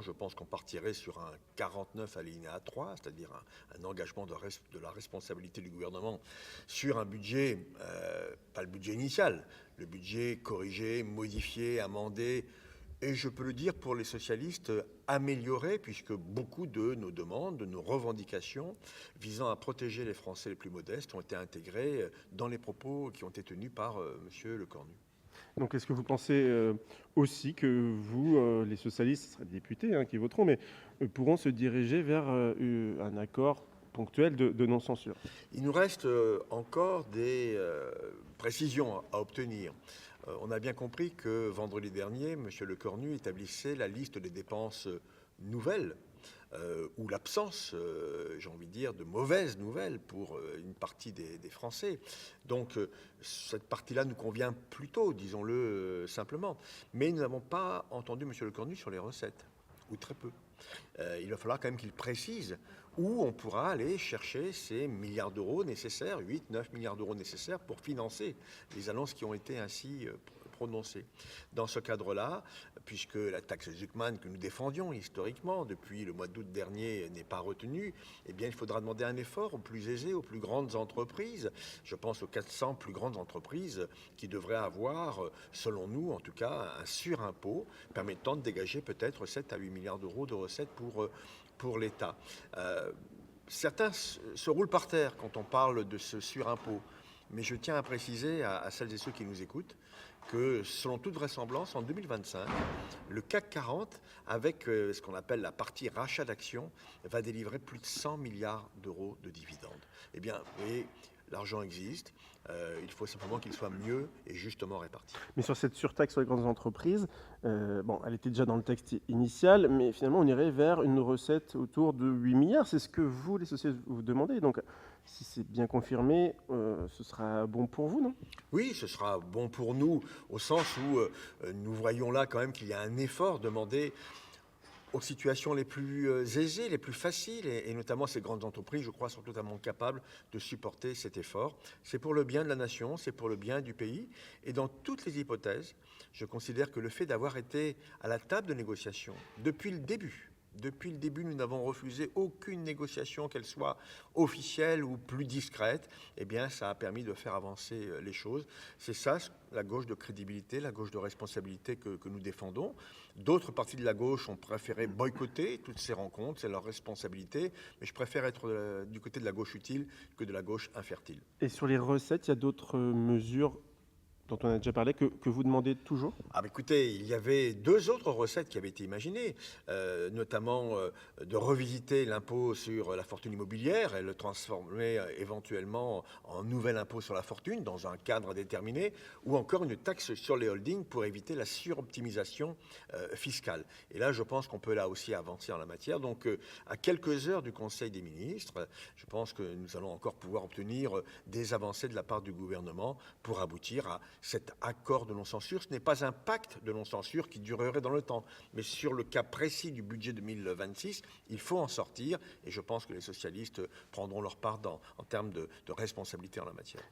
Je pense qu'on partirait sur un 49 alinéa 3, c'est-à-dire un engagement de la responsabilité du gouvernement sur un budget, pas le budget initial, le budget corrigé, modifié, amendé, et je peux le dire pour les socialistes, amélioré, puisque beaucoup de nos demandes, de nos revendications visant à protéger les Français les plus modestes ont été intégrées dans les propos qui ont été tenus par M. Lecornu. Donc, est-ce que vous pensez aussi que vous, les socialistes, ce sera des députés qui voteront, mais pourront se diriger vers un accord ponctuel de non-censure? Il nous reste encore des précisions à obtenir. On a bien compris que vendredi dernier, M. Lecornu établissait la liste des dépenses nouvelles, ou l'absence, j'ai envie de dire, de mauvaises nouvelles pour une partie des Français. Donc cette partie-là nous convient plutôt, disons-le simplement. Mais nous n'avons pas entendu M. Lecornu sur les recettes, ou très peu. Il va falloir quand même qu'il précise où on pourra aller chercher ces milliards d'euros nécessaires, 8-9 milliards d'euros nécessaires pour financer les annonces qui ont été ainsi prononcées. Dans ce cadre-là, puisque la taxe Zuckman que nous défendions historiquement depuis le mois d'août dernier n'est pas retenue, eh bien il faudra demander un effort aux plus aisés, aux plus grandes entreprises. Je pense aux 400 plus grandes entreprises qui devraient avoir, selon nous en tout cas, un surimpôt permettant de dégager peut-être 7 à 8 milliards d'euros de recettes pour l'État. Certains se roulent par terre quand on parle de ce surimpôt, mais je tiens à préciser à celles et ceux qui nous écoutent que, selon toute vraisemblance, en 2025, le CAC 40, avec ce qu'on appelle la partie rachat d'actions, va délivrer plus de 100 milliards d'euros de dividendes. Eh bien, vous voyez, l'argent existe, il faut simplement qu'il soit mieux et justement réparti. Mais sur cette surtaxe sur les grandes entreprises, elle était déjà dans le texte initial, mais finalement, on irait vers une recette autour de 8 milliards. C'est ce que vous, les sociétés, vous demandez. Donc, si c'est bien confirmé, ce sera bon pour vous, non? Oui, ce sera bon pour nous, au sens où nous voyons là quand même qu'il y a un effort demandé aux situations les plus aisées, les plus faciles, et notamment ces grandes entreprises, je crois, sont totalement capables de supporter cet effort. C'est pour le bien de la nation, c'est pour le bien du pays. Et dans toutes les hypothèses, je considère que le fait d'avoir été à la table de négociation depuis le début, nous n'avons refusé aucune négociation, qu'elle soit officielle ou plus discrète. Eh bien, ça a permis de faire avancer les choses. C'est ça, la gauche de crédibilité, la gauche de responsabilité que nous défendons. D'autres partis de la gauche ont préféré boycotter toutes ces rencontres, c'est leur responsabilité. Mais je préfère être du côté de la gauche utile que de la gauche infertile. Et sur les recettes, il y a d'autres mesures dont on a déjà parlé, que vous demandez toujours? Écoutez, il y avait deux autres recettes qui avaient été imaginées, notamment de revisiter l'impôt sur la fortune immobilière et le transformer éventuellement en nouvel impôt sur la fortune dans un cadre déterminé, ou encore une taxe sur les holdings pour éviter la suroptimisation fiscale. Et là, je pense qu'on peut là aussi avancer en la matière. Donc, à quelques heures du Conseil des ministres, je pense que nous allons encore pouvoir obtenir des avancées de la part du gouvernement pour aboutir à cet accord de non-censure. Ce n'est pas un pacte de non-censure qui durerait dans le temps, mais sur le cas précis du budget 2026, il faut en sortir, et je pense que les socialistes prendront leur part en termes de responsabilité en la matière.